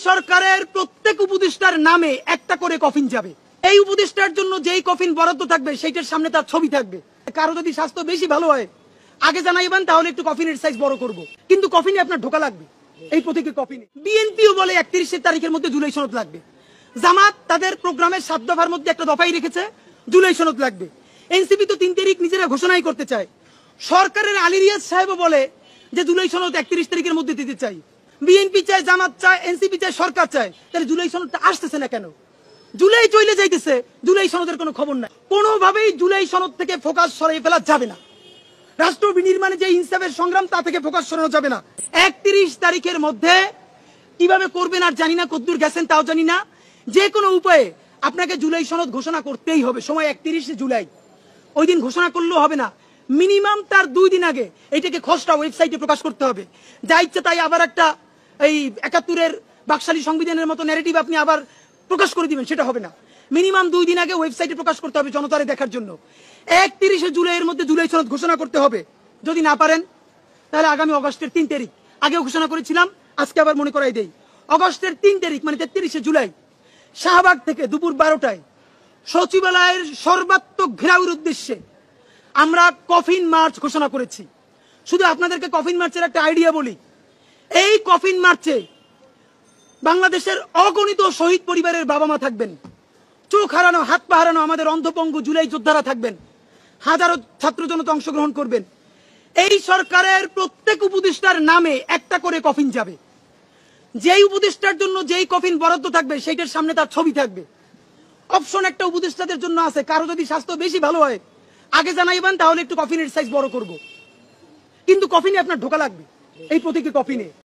সরকারের প্রত্যেক উপদেষ্টার নামে একটা করে কফিন যাবে। এই উপদেষ্টার জন্য যেই কফিন বরাদ্দ থাকবে সেইটার সামনে তার ছবি থাকবে। কারো যদি স্বাস্থ্য বেশি ভালো হয় আগে জানাইবেন, তাহলে একটু কফিনের সাইজ বড় করব, কিন্তু কফিনে আপনার ঢোকা লাগবে। এই প্রতীকী কফিনে বিএনপিও বলে 31 তারিখের মধ্যে জুলাই সনদ লাগবে। জামাত তাদের প্রোগ্রামের 7 দফার মধ্যে একটা দফাই রেখেছে, জুলাই সনদ লাগবে। এনসিপি তো 3 তারিখ নিজেরা ঘোষণাই করতে চায়। সরকারের আলী রিয়াজ সাহেবও বলে যে জুলাই সনদ 31 তারিখের মধ্যে দিতে চাই। বিএনপি চায়, জামাত চায়, এনসিপি চায়, সরকার চায়। তাহলে জুলাই সনদটা আসতেছে না কেন? জুলাই চলে যাইতেছে, জুলাই সনদের কোনো খবর নাই। কোনোভাবেই জুলাই সনদ থেকে ফোকাস সরিয়ে ফেলা যাবে না। রাষ্ট্র বিনির্মাণে যে ইনসাফের সংগ্রাম, তা থেকে ফোকাস সরানো যাবে না। 31 তারিখের মধ্যে কিভাবে করবেন আর জানি না, কদ্দূর গেছেন তাও জানি না। যে কোনো উপায়ে আপনাকে জুলাই সনদ ঘোষণা করতেই হবে। সময় 31 জুলাই, ওই দিন ঘোষণা করলেও হবে না, মিনিমাম তার 2 দিন আগে এইটাকে খসড়া ওয়েবসাইটে প্রকাশ করতে হবে। যা ইচ্ছে তাই আবার একটা এই 71-এর বাকশালী সংবিধানের মতো ন্যারেটিভ আপনি আবার প্রকাশ করে দিবেন, সেটা হবে না। মিনিমাম 2 দিন আগে ওয়েবসাইটে প্রকাশ করতে হবে জনতারে দেখার জন্য। 31 জুলাইয়ের মধ্যে জুলাই সনদ ঘোষণা করতে হবে। যদি না পারেন তাহলে আগামী অগস্টের 3 তারিখ, আগেও ঘোষণা করেছিলাম, আজকে আবার মনে করাই দেই, অগস্টের 3 তারিখ মানে 33 জুলাই শাহবাগ থেকে দুপুর 12টায় সচিবালয়ের সর্বাত্মক ঘেরাওয়ের উদ্দেশ্যে আমরা কফিন মার্চ ঘোষণা করেছি। শুধু আপনাদেরকে কফিন মার্চের একটা আইডিয়া বলি। এই কফিন মার্চে বাংলাদেশের অগণিত শহীদ পরিবারের বাবা মা থাকবেন, চোখ হারানো, হাত পা হারানো আমাদের অন্ধপঙ্গু জুলাই যোদ্ধারা থাকবেন, হাজারো ছাত্র জনতা অংশগ্রহণ করবেন। এই সরকারের প্রত্যেক উপদেষ্টার নামে একটা করে কফিন যাবে। যেই উপদেষ্টার জন্য যেই কফিন বরাদ্দ থাকবে সেইটার সামনে তার ছবি থাকবে। অপশন একটা উপদেষ্টাদের জন্য আছে, কারো যদি স্বাস্থ্য বেশি ভালো হয় আগে জানাইবেন, তাহলে একটু কফিনের সাইজ বড় করব, কিন্তু কফিনে আপনার ঢোকা লাগবে। এই প্রতীকী কফিনে